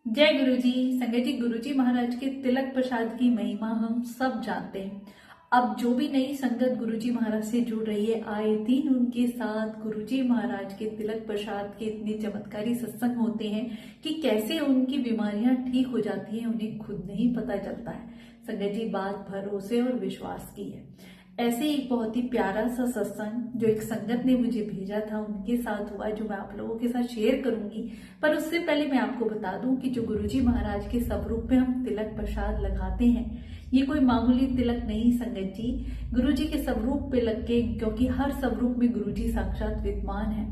जय गुरुजी। संगत जी, गुरुजी महाराज के तिलक प्रसाद की महिमा हम सब जानते हैं। अब जो भी नई संगत गुरुजी महाराज से जुड़ रही है, आए दिन उनके साथ गुरुजी महाराज के तिलक प्रसाद के इतने चमत्कारी सत्संग होते हैं कि कैसे उनकी बीमारियां ठीक हो जाती हैं, उन्हें खुद नहीं पता चलता है। संगत जी, बात भरोसे और विश्वास की है। ऐसे एक बहुत ही प्यारा सा सत्संग जो एक संगत ने मुझे भेजा था, उनके साथ हुआ, जो मैं आप लोगों के साथ शेयर करूंगी। पर उससे पहले मैं आपको बता दूं कि जो गुरुजी महाराज के स्वरूप पे हम तिलक प्रसाद लगाते हैं, ये कोई मामूली तिलक नहीं संगत जी। गुरुजी के स्वरूप पे लग के, क्योंकि हर स्वरूप में गुरुजी साक्षात विद्यमान है,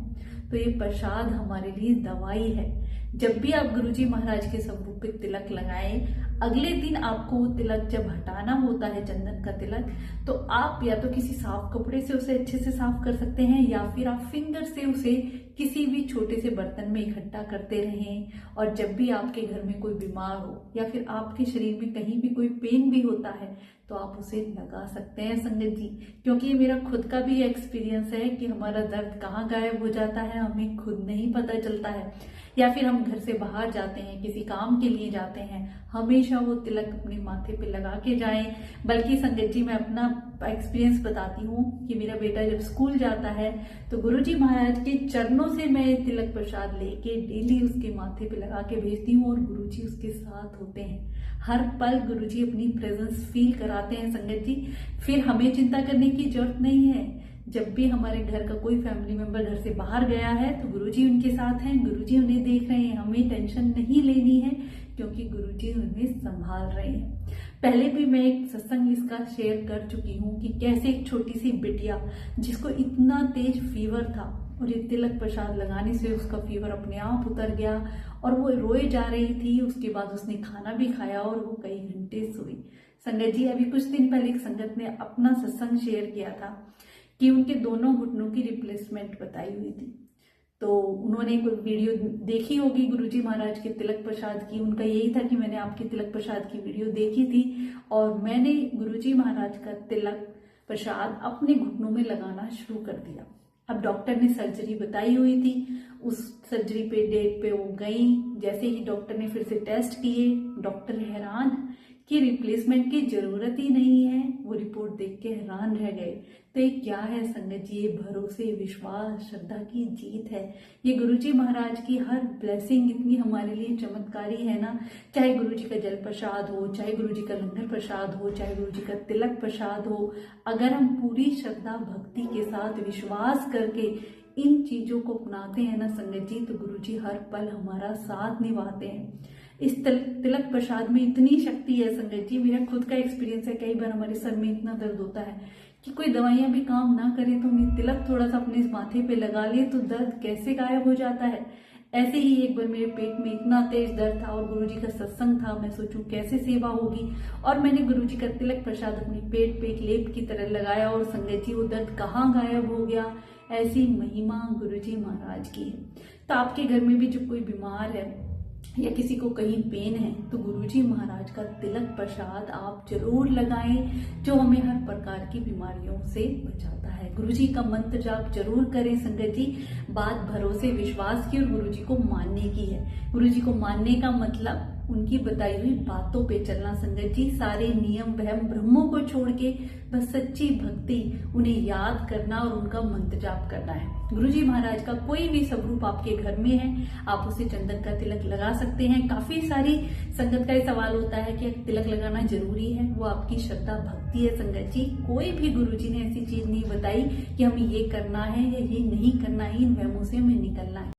तो ये प्रसाद हमारे लिए दवाई है। जब भी आप गुरुजी महाराज के स्वरूप पे तिलक लगाएं, अगले दिन आपको वो तिलक जब हटाना होता है, चंदन का तिलक, तो आप या तो किसी साफ कपड़े से उसे अच्छे से साफ कर सकते हैं, या फिर आप फिंगर से उसे किसी भी छोटे से बर्तन में इकट्ठा करते रहें। और जब भी आपके घर में कोई बीमार हो या फिर आपके शरीर में कहीं भी कोई पेन भी होता है, तो आप उसे लगा सकते हैं संगत जी। क्योंकि ये मेरा खुद का भी एक्सपीरियंस है कि हमारा दर्द कहाँ गायब हो जाता है, हमें खुद नहीं पता चलता है। या फिर हम घर से बाहर जाते हैं, किसी काम के लिए जाते हैं, हमेशा वो तिलक अपने माथे पे लगा के जाएं। बल्कि संगत जी, मैं अपना एक्सपीरियंस बताती हूँ कि मेरा बेटा जब स्कूल जाता है, तो गुरुजी महाराज के चरणों से मैं तिलक प्रसाद लेके डेली उसके माथे पे लगा के भेजती हूँ, और गुरुजी उसके साथ होते हैं। हर पल गुरुजी अपनी प्रेजेंस फील कराते हैं संगत जी। फिर हमें चिंता करने की जरूरत नहीं है। जब भी हमारे घर का कोई फैमिली मेंबर घर से बाहर गया है, तो गुरुजी उनके साथ हैं, गुरुजी उन्हें देख रहे हैं। हमें टेंशन नहीं लेनी है, क्योंकि गुरुजी उन्हें संभाल रहे हैं। पहले भी मैं एक सत्संग इसका शेयर कर चुकी हूँ कि कैसे एक छोटी सी बिटिया, जिसको इतना तेज फीवर था, और ये तिलक प्रसाद लगाने से उसका फीवर अपने आप उतर गया, और वो रोए जा रही थी। उसके बाद उसने खाना भी खाया और वो कई घंटे सोई। संगत जी, अभी कुछ दिन पहले एक संगत ने अपना सत्संग शेयर किया था कि उनके दोनों घुटनों की रिप्लेसमेंट बताई हुई थी। तो उन्होंने कोई वीडियो देखी होगी गुरुजी महाराज के तिलक प्रसाद की। उनका यही था कि मैंने आपके तिलक प्रसाद की वीडियो देखी थी, और मैंने गुरुजी महाराज का तिलक प्रसाद अपने घुटनों में लगाना शुरू कर दिया। अब डॉक्टर ने सर्जरी बताई हुई थी, उस सर्जरी पे डेट पे वो गई। जैसे ही डॉक्टर ने फिर से टेस्ट किए, डॉक्टर हैरान कि रिप्लेसमेंट की जरूरत ही नहीं है। वो रिपोर्ट देख के हैरान रह गए। तो ये क्या है संगत जी? ये भरोसे, विश्वास, श्रद्धा की जीत है। ये गुरुजी महाराज की हर ब्लेसिंग इतनी हमारे लिए चमत्कारी है ना। चाहे गुरुजी का जल प्रसाद हो, चाहे गुरुजी का लंगर प्रसाद हो, चाहे गुरुजी का तिलक प्रसाद हो, अगर हम पूरी श्रद्धा भक्ति के साथ विश्वास करके इन चीजों को अपनाते हैं ना संगत जी, तो गुरुजी हर पल हमारा साथ निभाते हैं। इस तिलक प्रसाद में इतनी शक्ति है संगत जी। मेरा खुद का एक्सपीरियंस है, कई बार हमारे सर में इतना दर्द होता है कि कोई दवाइयां भी काम ना करे, तो हम तिलक थोड़ा सा अपने माथे पे लगा ले तो दर्द कैसे गायब हो जाता है। ऐसे ही एक बार मेरे पेट में इतना तेज दर्द था और गुरुजी का सत्संग था। मैं सोचूं कैसे सेवा होगी, और मैंने गुरुजी का तिलक प्रसाद अपने पेट पे एक लेप की तरह लगाया, और संगत जी वो दर्द कहाँ गायब हो गया। ऐसी महिमा गुरुजी महाराज की है। तो आपके घर में भी जो कोई बीमार है या किसी को कहीं पेन है, तो गुरुजी महाराज का तिलक प्रसाद आप जरूर लगाएं, जो हमें हर प्रकार की बीमारियों से बचाता है। गुरुजी का मंत्र जाप जरूर करें संगत जी। बात भरोसे, विश्वास की और गुरुजी को मानने की है। गुरुजी को मानने का मतलब उनकी बताई हुई बातों पे चलना संगत जी। सारे नियम वहम भ्रमों को छोड़ के बस सच्ची भक्ति, उन्हें याद करना और उनका मंत्र जाप करना है। गुरुजी महाराज का कोई भी स्वरूप आपके घर में है, आप उसे चंदन का तिलक लगा सकते हैं। काफी सारी संगत का ये सवाल होता है कि तिलक लगाना जरूरी है। वो आपकी श्रद्धा भक्ति है संगत जी। कोई भी गुरुजी ने ऐसी चीज नहीं बताई कि हमें ये करना है या ये नहीं करना है, इन वहमों से हमें निकलना है।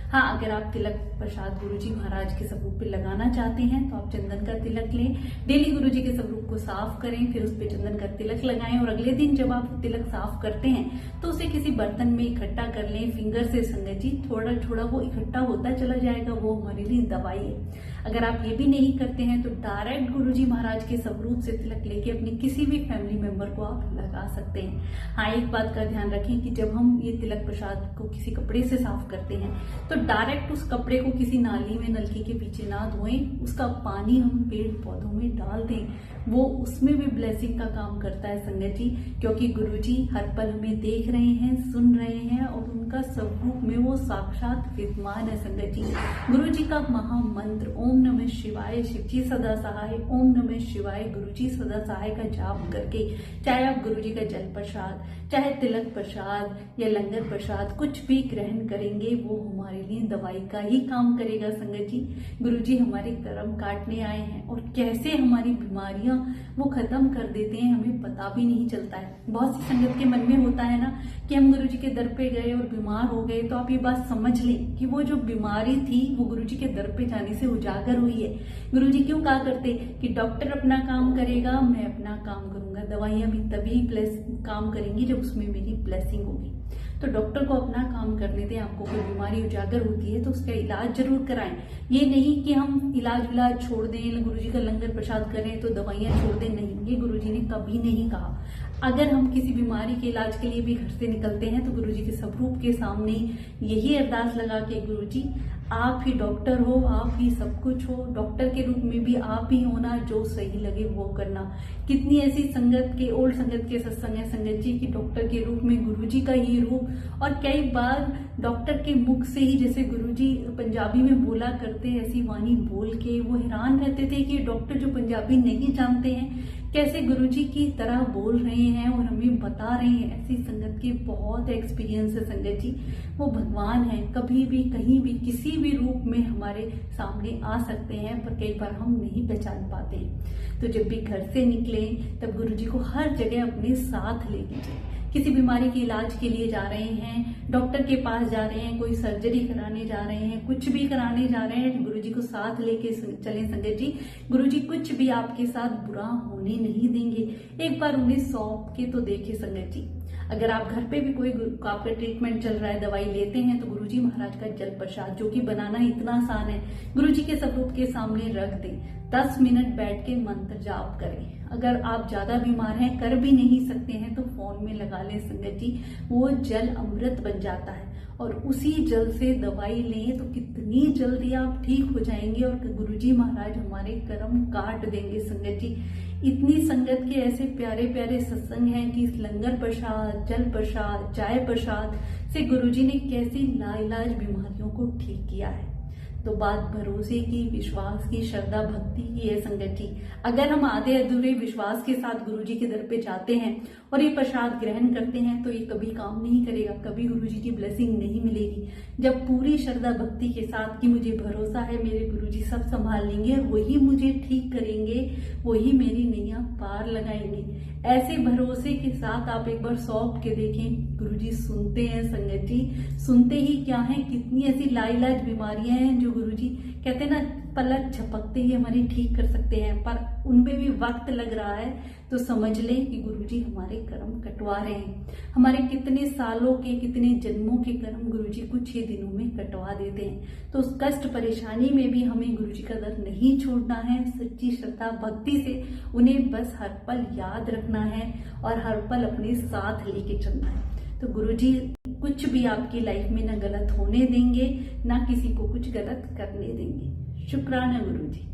हाँ, अगर आप तिलक प्रसाद गुरुजी महाराज के स्वरूप पे लगाना चाहते हैं, तो आप चंदन का तिलक लें। डेली गुरुजी के स्वरूप को साफ करें, फिर उस पे चंदन का तिलक लगाएं, और अगले दिन जब आप तिलक साफ करते हैं, तो उसे किसी बर्तन में इकट्ठा कर लें फिंगर से संगत जी। थोड़ा थोड़ा वो इकट्ठा होता चला जाएगा, वो हमारे लिए दवाई है। अगर आप ये भी नहीं करते हैं, तो डायरेक्ट गुरुजी महाराज के स्वरूप से तिलक लेके अपने किसी भी फैमिली मेंबर को आप लगा सकते हैं। हाँ, एक बात का ध्यान रखें कि जब हम ये तिलक प्रसाद को किसी कपड़े से साफ करते हैं, तो डायरेक्ट उस कपड़े को किसी नाली में, नलके के पीछे ना धोएं, उसका पानी हम पेड़ पौधों में डाल दें, वो उसमें भी ब्लेसिंग का काम करता है संगत जी। क्योंकि गुरुजी हर पल हमें देख रहे हैं, सुन रहे हैं और उनका स्वरूप में वो साक्षात विद्यमान है संगत जी। गुरुजी का महामंत्र ओम नमः शिवाय, शिवजी सदा सहाय, ओम नमः शिवाय, गुरुजी सदा सहाय का जाप करके, चाहे आप गुरुजी का जल प्रसाद, चाहे तिलक प्रसाद या लंगर प्रसाद कुछ भी ग्रहण करेंगे, वो हमारे लिए दवाई का ही काम करेगा संगत जी। गुरुजी हमारे कर्म काटने आए हैं और कैसे हमारी बीमारियां वो खत्म कर देते हैं हमें पता भी नहीं चलता है। बहुत सी संगत के मन में होता है ना कि हम गुरुजी के दर पे गए और बीमार हो गए, तो आप ये बात समझ लें कि वो जो बीमारी थी वो गुरुजी के दर पे जाने से उजागर हुई है। गुरुजी क्यों कहा करते कि डॉक्टर अपना काम करेगा, मैं अपना काम करूंगा, दवाइयां भी तभी काम करेंगी जब उसमें मेरी ब्लेसिंग होगी। तो डॉक्टर को अपना काम करने दें। आपको कोई बीमारी उजागर होती है तो उसका इलाज जरूर कराएं। ये नहीं कि हम इलाज छोड़ दें, गुरुजी का लंगर प्रसाद करें तो दवाइयां छोड़ दें, नहीं, ये गुरुजी ने कभी नहीं कहा। अगर हम किसी बीमारी के इलाज के लिए भी घर से निकलते हैं तो गुरुजी के स्वरूप के सामने यही अरदास लगा के, गुरुजी आप ही डॉक्टर हो, आप ही सब कुछ हो, डॉक्टर के रूप में भी आप ही होना, जो सही लगे वो करना। कितनी ऐसी संगत के, ओल्ड संगत के सत्संग है संगत जी की डॉक्टर के रूप में गुरुजी का ही रूप, और कई बार डॉक्टर के मुख से ही, जैसे गुरुजी पंजाबी में बोला करते, ऐसी वाणी बोल के वो हैरान रहते थे कि डॉक्टर जो पंजाबी नहीं जानते हैं कैसे गुरुजी की तरह बोल रहे हैं और हमें बता रहे हैं। ऐसी संगत के बहुत एक्सपीरियंस है संगत जी। वो भगवान है, कभी भी कहीं भी किसी भी रूप में हमारे सामने आ सकते हैं, पर कई बार हम नहीं पहचान पाते हैं। तो जब भी घर से निकले तब गुरुजी को हर जगह अपने साथ ले लीजिए। किसी बीमारी के इलाज के लिए जा रहे हैं, डॉक्टर के पास जा रहे हैं, कोई सर्जरी कराने जा रहे हैं, कुछ भी कराने जा रहे हैं, गुरुजी को साथ लेके चलें संगत जी। गुरुजी कुछ भी आपके साथ बुरा होने नहीं देंगे। एक बार उन्हें सौंप के तो देखे संगत जी। अगर आप घर पे भी कोई आपका ट्रीटमेंट चल रहा है, दवाई लेते हैं, तो गुरुजी महाराज का जल प्रसाद, जो कि बनाना इतना आसान है, गुरुजी के स्वरूप के सामने रख दें। 10 मिनट बैठ के मंत्र जाप करें। अगर आप ज्यादा बीमार हैं, कर भी नहीं सकते हैं, तो फोन में लगा लें संगत जी। वो जल अमृत बन जाता है और उसी जल से दवाई लें तो कितनी जल्दी आप ठीक हो जाएंगे और गुरुजी महाराज हमारे कर्म काट देंगे संगत जी। इतनी संगत के ऐसे प्यारे प्यारे सत्संग हैं कि इस लंगर प्रसाद, जल प्रसाद, चाय प्रसाद से गुरुजी ने कैसी लाइलाज बीमारियों को ठीक किया है। तो बात भरोसे की, विश्वास की, श्रद्धा भक्ति की है संगत जी। अगर हम आधे अधूरे विश्वास के साथ गुरुजी के दर पे जाते हैं और ये प्रसाद ग्रहण करते हैं तो ये कभी काम नहीं करेगा, कभी गुरुजी की ब्लेसिंग नहीं मिलेगी। जब पूरी श्रद्धा भक्ति के साथ कि मुझे भरोसा है मेरे गुरुजी सब संभाल लेंगे, वही मुझे ठीक करेंगे, वही मेरी नैया पार लगाएंगे, ऐसे भरोसे के साथ आप एक बार सौंप के देखें। गुरुजी सुनते हैं संगत जी। सुनते ही क्या है, कितनी ऐसी लाइलाज बीमारियां हैं जो गुरुजी कहते हैं ना पलक झपकते ही हमारी ठीक कर सकते हैं, पर उनमें भी वक्त लग रहा है तो समझ लें कि गुरुजी हमारे कर्म कटवा रहे हैं। हमारे कितने सालों के, कितने जन्मों के कर्म गुरुजी कुछ ही दिनों में कटवा देते हैं। तो उस कष्ट परेशानी में भी हमें गुरुजी का दर नहीं छोड़ना है। सच्ची श्रद्धा भक्ति से उन्हें बस हर पल याद रखना है और हर पल अपने साथ लेके चलना है। तो गुरुजी कुछ भी आपकी लाइफ में ना गलत होने देंगे, ना किसी को कुछ गलत करने देंगे। शुक्राना गुरुजी।